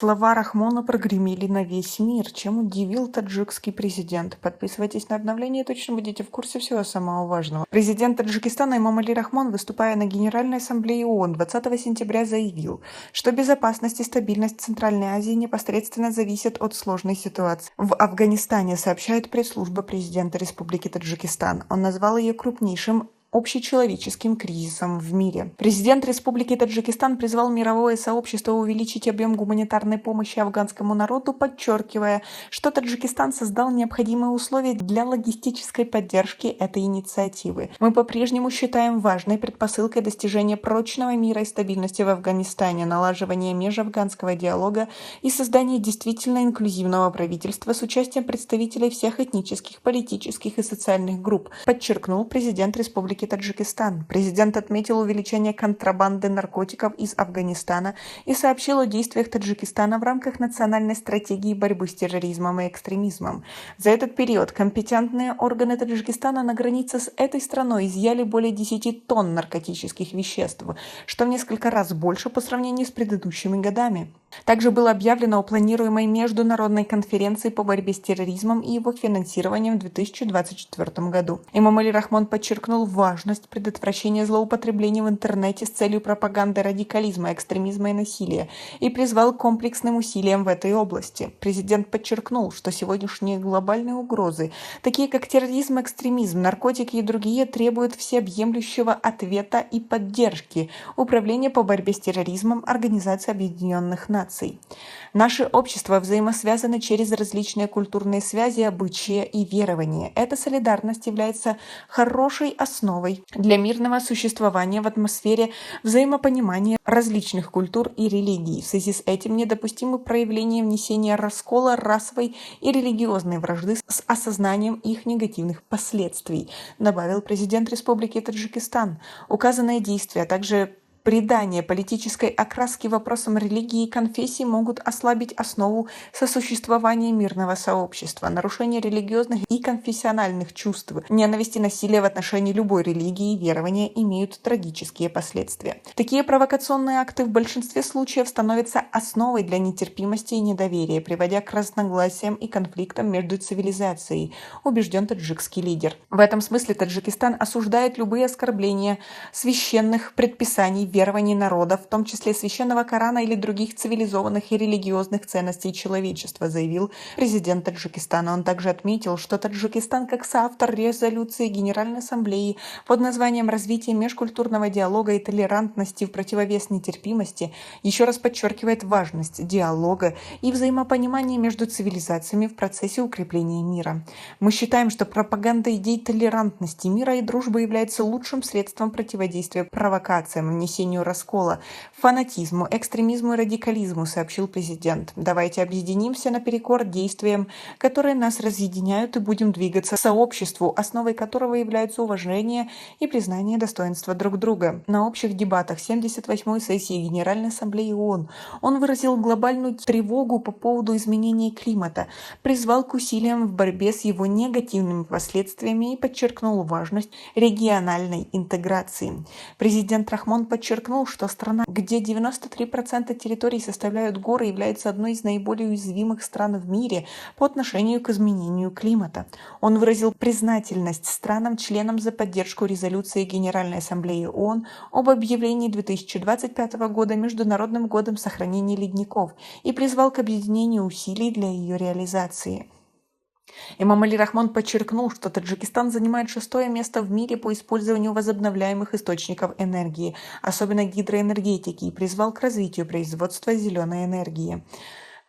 Слова Рахмона прогремели на весь мир, чем удивил таджикский президент. Подписывайтесь на обновления и точно будете в курсе всего самого важного. Президент Таджикистана Эмомали Рахмон, выступая на Генеральной ассамблее ООН 20 сентября, заявил, что безопасность и стабильность Центральной Азии непосредственно зависят от сложной ситуации в Афганистане, сообщает пресс-служба президента Республики Таджикистан. Он назвал ее крупнейшим общечеловеческим кризисом в мире. Президент Республики Таджикистан призвал мировое сообщество увеличить объем гуманитарной помощи афганскому народу, подчеркивая, что Таджикистан создал необходимые условия для логистической поддержки этой инициативы. Мы по-прежнему считаем важной предпосылкой достижения прочного мира и стабильности в Афганистане, налаживания межафганского диалога и создания действительно инклюзивного правительства с участием представителей всех этнических, политических и социальных групп, подчеркнул президент Республики Таджикистан. Президент отметил увеличение контрабанды наркотиков из Афганистана и сообщил о действиях Таджикистана в рамках национальной стратегии борьбы с терроризмом и экстремизмом. За этот период компетентные органы Таджикистана на границе с этой страной изъяли более 10 тонн наркотических веществ, что в несколько раз больше по сравнению с предыдущими годами. Также было объявлено о планируемой международной конференции по борьбе с терроризмом и его финансированием в 2024 году. Эмомали Рахмон подчеркнул важность предотвращения злоупотреблений в интернете с целью пропаганды радикализма, экстремизма и насилия и призвал к комплексным усилиям в этой области. Президент подчеркнул, что сегодняшние глобальные угрозы, такие как терроризм, экстремизм, наркотики и другие, требуют всеобъемлющего ответа и поддержки Управления по борьбе с терроризмом Организации Объединенных Наций. Наше общество взаимосвязано через различные культурные связи, обычаи и верования. Эта солидарность является хорошей основой для мирного существования в атмосфере взаимопонимания различных культур и религий. В связи с этим недопустимы проявления внесения раскола, расовой и религиозной вражды с осознанием их негативных последствий, добавил президент Республики Таджикистан. Указанные действия, а также придание политической окраски вопросам религии и конфессий могут ослабить основу сосуществования мирного сообщества. Нарушение религиозных и конфессиональных чувств, ненависть и насилие в отношении любой религии и верования имеют трагические последствия. Такие провокационные акты в большинстве случаев становятся основой для нетерпимости и недоверия, приводя к разногласиям и конфликтам между цивилизацией, убежден таджикский лидер. В этом смысле Таджикистан осуждает любые оскорбления священных предписаний верований народа, в том числе священного Корана или других цивилизованных и религиозных ценностей человечества, заявил президент Таджикистана. Он также отметил, что Таджикистан, как соавтор резолюции Генеральной ассамблеи под названием «Развитие межкультурного диалога и толерантности в противовес нетерпимости», еще раз подчеркивает важность диалога и взаимопонимания между цивилизациями в процессе укрепления мира. Мы считаем, что пропаганда идей толерантности, мира и дружбы является лучшим средством противодействия провокациям, внесению раскола, фанатизму, экстремизму и радикализму, сообщил президент. Давайте объединимся наперекор действиям, которые нас разъединяют, и будем двигаться к сообществу, основой которого является уважение и признание достоинства друг друга. На общих дебатах 78-й сессии Генеральной ассамблеи ООН он выразил глобальную тревогу по поводу изменения климата, призвал к усилиям в борьбе с его негативными последствиями и подчеркнул важность региональной интеграции. Президент Рахмон подчеркнул, что страна, где 93% территорий составляют горы, является одной из наиболее уязвимых стран в мире по отношению к изменению климата. Он выразил признательность странам-членам за поддержку резолюции Генеральной ассамблеи ООН об объявлении 2025 года Международным годом сохранения ледников и призвал к объединению усилий для ее реализации. Эмомали Рахмон подчеркнул, что Таджикистан занимает 6-е место в мире по использованию возобновляемых источников энергии, особенно гидроэнергетики, и призвал к развитию производства зеленой энергии.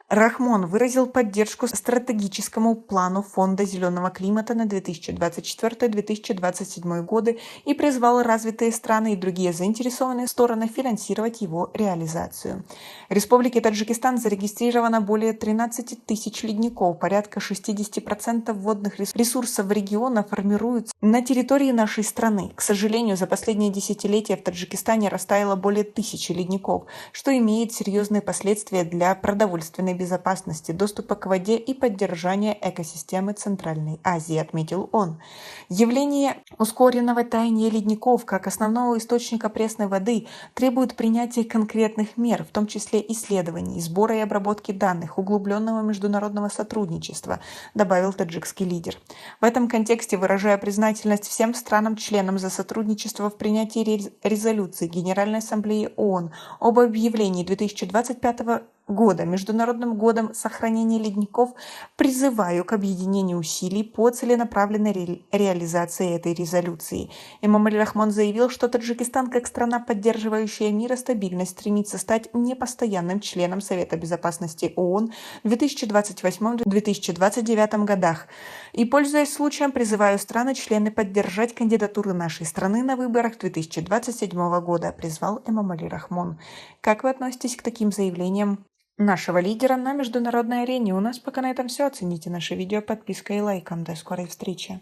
Рахмон выразил поддержку стратегическому плану Фонда зеленого климата на 2024-2027 годы и призвал развитые страны и другие заинтересованные стороны финансировать его реализацию. В Республике Таджикистан зарегистрировано более 13 тысяч ледников, порядка 60% водных ресурсов региона формируются на территории нашей страны. К сожалению, за последние десятилетия в Таджикистане растаяло более 1000 ледников, что имеет серьезные последствия для продовольственной безопасности, доступа к воде и поддержания экосистемы Центральной Азии, отметил он. Явление ускоренного таяния ледников как основного источника пресной воды требует принятия конкретных мер, в том числе исследований, сбора и обработки данных, углубленного международного сотрудничества, добавил таджикский лидер. В этом контексте, выражая признательность всем странам-членам за сотрудничество в принятии резолюции Генеральной Ассамблеи ООН об объявлении 2025 года Международным годом сохранения ледников, призываю к объединению усилий по целенаправленной реализации этой резолюции. Эмомали Рахмон заявил, что Таджикистан, как страна, поддерживающая мир и стабильность, стремится стать непостоянным членом Совета Безопасности ООН в 2028-2029 годах. И, пользуясь случаем, призываю страны-члены поддержать кандидатуру нашей страны на выборах 2027 года, призвал Эмомали Рахмон. Как вы относитесь к таким заявлениям нашего лидера на международной арене? У нас пока на этом все. Оцените наше видео подпиской и лайком. До скорой встречи.